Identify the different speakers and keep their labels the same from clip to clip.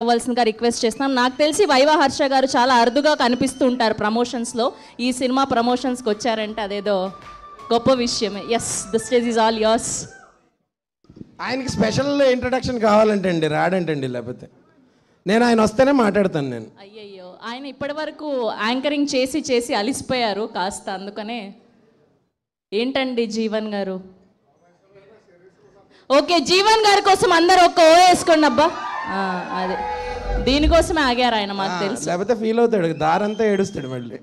Speaker 1: అవ్వాల్సిందిగా request చేస్తున్నాం. నాకు తెలిసి వైవా హర్ష గారు చాలా అరుదుగా కనిపిస్తూ ఉంటారు ప్రమోషన్స్లో. ఈ సినిమా ప్రమోషన్స్కి వచ్చారంటే అదేదో గొప్ప విషయమే. Yes, the stage is all yours.
Speaker 2: ఆయనకి స్పెషల్ ఇంట్రడక్షన్ కావాలంటే అండి, రాడంటండి. లేకపోతే నేను ఆయన వస్తేనే మాట్లాడతాను నేను.
Speaker 1: అయ్యయ్యో, ఆయన ఇప్పటి వరకు యాంకరింగ్ చేసి చేసి అలిసిపోయారు కాస్త, అందుకనే. ఏంటండి జీవన్ గారు? ఓకే, జీవన్ గారి కోసం అందరూ ఒక ఓ వేసుకోండి అబ్బా. అదే దీనికోసమే ఆగారు ఆయన, మాకు తెలుసు.
Speaker 2: లేకపోతే ఫీల్ అవుతాడు, దారంతా ఏడుస్తాడు మళ్ళీ.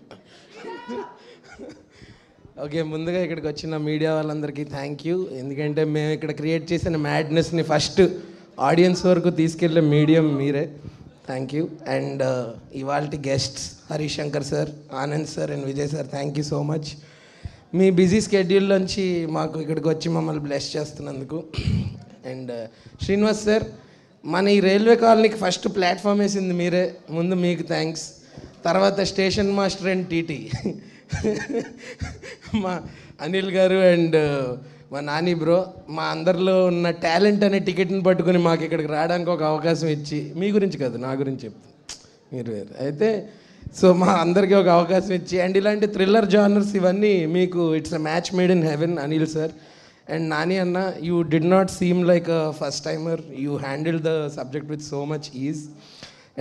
Speaker 2: ఓకే, ముందుగా ఇక్కడికి వచ్చిన మీడియా వాళ్ళందరికీ థ్యాంక్ యూ. ఎందుకంటే మేము ఇక్కడ క్రియేట్ చేసిన మ్యాడ్నెస్ని ఫస్ట్ ఆడియన్స్ వరకు తీసుకెళ్ళే మీడియం మీరే. Thank you. అండ్ ఇవాళ guests Harish Shankar sir, Anand sir and Vijay sir, thank you so much. Me busy schedule నుంచి మాకు ఇక్కడికి వచ్చి మమ్మల్ని బ్లెస్ చేస్తున్నందుకు. అండ్ శ్రీనివాస్ సార్, మన ఈ రైల్వే కాలనీకి ఫస్ట్ ప్లాట్ఫామ్ వేసింది మీరే. ముందు మీకు థ్యాంక్స్. తర్వాత స్టేషన్ మాస్టర్ అండ్ టీటీ మా అనిల్ గారు అండ్ మా నాని బ్రో, మా అందరిలో ఉన్న టాలెంట్ అనే టికెట్ని పట్టుకుని మాకు ఇక్కడికి రావడానికి ఒక అవకాశం ఇచ్చి, మీ గురించి కాదు నా గురించి చెప్తాను, మీరు వేరు అయితే. సో మా అందరికీ ఒక అవకాశం ఇచ్చి, అండ్ ఇలాంటి థ్రిల్లర్ జానర్స్ ఇవన్నీ మీకు it's a match made in heaven Anil sir. And Nani అన్న, you did not seem like a first timer, you handle the subject with so much ease.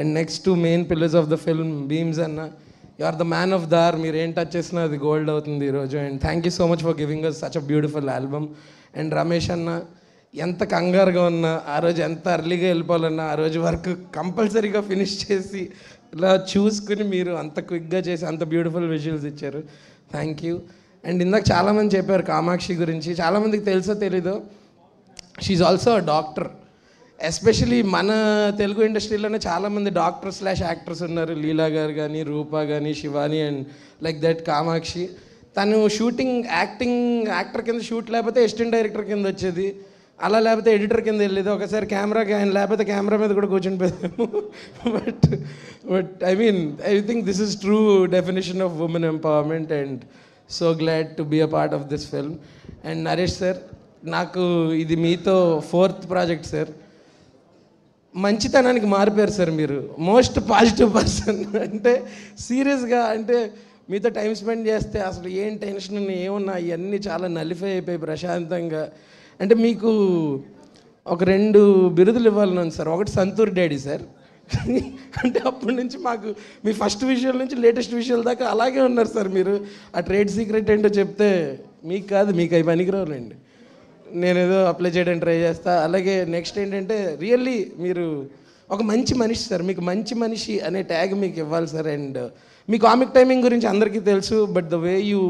Speaker 2: And next to main pillars of the film Bheems అన్న, you are the man of the hour. మీరు ఏం touch చేసినా అది gold అవుతుంది ఈరోజు. And thank you so much for giving us such a beautiful album. And Ramesh అన్న, ఎంత కంగారుగా ఉన్నా, ఆ రోజు ఎంత అర్లీగా వెళ్ళిపోవాలన్నా, ఆ రోజు వర్క్ కంపల్సరీగా ఫినిష్ చేసి ఇలా చూసుకుని మీరు అంత క్విక్గా చేసి అంత బ్యూటిఫుల్ విజువల్స్ ఇచ్చారు. Thank you. అండ్ ఇందాక చాలామంది చెప్పారు కామాక్షి గురించి, చాలామందికి తెలుసో తెలీదో, she also a doctor. Especially మన తెలుగు ఇండస్ట్రీలోనే చాలామంది డాక్టర్ స్లాష్ యాక్టర్స్ ఉన్నారు. లీలా గారు కానీ, రూపా కానీ, Shivani and like that Kamakshi. తను షూటింగ్ యాక్టర్ కింద షూట్ లేకపోతే అసిస్టెంట్ డైరెక్టర్ కింద వచ్చేది, అలా లేకపోతే ఎడిటర్ కింద వెళ్ళేది. ఒకసారి కెమెరాకి ఆయన లేకపోతే కెమెరా మీద కూడా కూర్చొని పోయాము. But I think this is true definition of women empowerment. And so glad to be a part of this film. And Naresh sir, నాకు ఇది మీతో 4th ప్రాజెక్ట్ సార్. మంచితనానికి మారిపోయారు సార్ మీరు. Most positive person. అంటే సీరియస్గా, అంటే మీతో టైం స్పెండ్ చేస్తే అసలు ఏం టెన్షన్ ఏమున్నా ఇవన్నీ చాలా నలిఫై అయిపోయి ప్రశాంతంగా. అంటే మీకు ఒక 2 బిరుదులు ఇవ్వాలని ఉంది సార్. ఒకటి సంతూర్ డాడీ సార్. అంటే అప్పటి నుంచి మాకు మీ ఫస్ట్ విజువల్ నుంచి లేటెస్ట్ విజువల్ దాకా అలాగే ఉన్నారు సార్ మీరు. ఆ ట్రేడ్ సీక్రెట్ ఏంటో చెప్తే మీకు కాదు, మీకు అవి పనికిరావులండి, నేను ఏదో అప్లై చేయడానికి ట్రై చేస్తా. అలాగే నెక్స్ట్ ఏంటంటే, రియల్లీ మీరు ఒక మంచి మనిషి సార్. మీకు మంచి మనిషి అనే ట్యాగ్ మీకు ఇవ్వాలి sir. And me comic timing గురించి అందరికీ తెలుసు, but the way you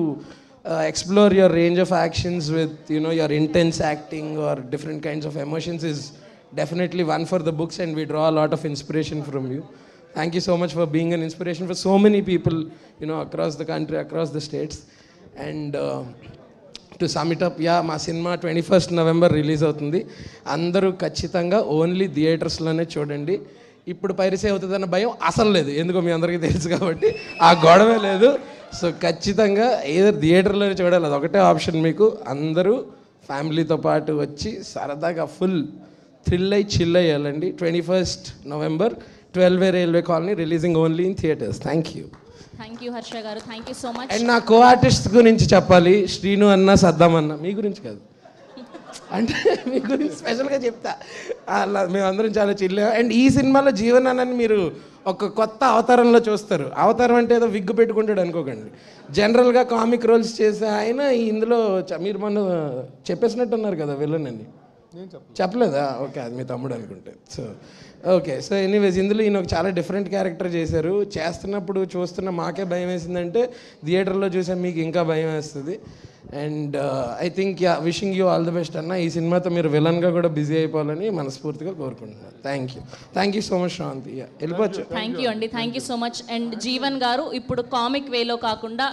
Speaker 2: explore your range of actions with, you know, your intense acting or different kinds of emotions is definitely one for the books, and we draw a lot of inspiration from you. Thank you so much for being an inspiration for so many people, you know, across the country, across the states. And to sum it up, yeah, మా cinema 21st November release అవుతుంది. అందరూ ఖచ్చితంగా only థియేటర్స్లోనే చూడండి. ఇప్పుడు piracy అవుతుందన్న భయం అసలు లేదు, ఎందుకో మీ అందరికీ తెలుసు కాబట్టి ఆ గొడవే లేదు. సో ఖచ్చితంగా ఏదో థియేటర్లోనే చూడాలి, అది ఒకటే ఆప్షన్ మీకు. అందరూ ఫ్యామిలీతో పాటు వచ్చి సరదాగా ఫుల్ థ్రిల్ అయ్యి చిల్ అయ్యాలండి. 21st November 12 railway colony, releasing only in theatres. Thank you.
Speaker 1: Thank you Harsha garu, thank you so much.
Speaker 2: And నా కో ఆర్టిస్ట్ గురించి చెప్పాలి. శ్రీను అన్న, సద్దాం అన్న, మీ గురించి కాదు, అంటే మీ గురించి స్పెషల్గా చెప్తా. అలా మేమందరం చాలా చిల్లా. అండ్ ఈ సినిమాలో జీవన్ అన్నని మీరు ఒక కొత్త అవతారంలో చూస్తారు. అవతారం అంటే ఏదో విగ్గు పెట్టుకుంటాడు అనుకోకండి. జనరల్గా కామిక్ రోల్స్ చేసే ఆయన ఇందులో మీరు మొన్న చెప్పేసినట్టున్నారు కదా విలన్ అని. చెప్పలేదా? ఓకే, అది మీ తమ్ముడు అనుకుంటే. సో ఓకే, సో ఎనీవేస్ ఇందులో ఈయన ఒక చాలా డిఫరెంట్ క్యారెక్టర్ చేశారు. చేస్తున్నప్పుడు చూస్తున్న మాకే భయం వేసిందంటే థియేటర్లో చూసా మీకు ఇంకా భయం వేస్తుంది. And I think yeah, wishing you all the best అన్న. ఈ సినిమాతో మీరు విలన్గా కూడా బిజీ అయిపోవాలని మనస్ఫూర్తిగా కోరుకుంటున్నాను. Thank you so much Sravanthi. వెళ్ళిపోవచ్చు.
Speaker 1: థ్యాంక్ యూ అండి, thank you so much. And Jeevan గారు ఇప్పుడు కామిక్ వేలో కాకుండా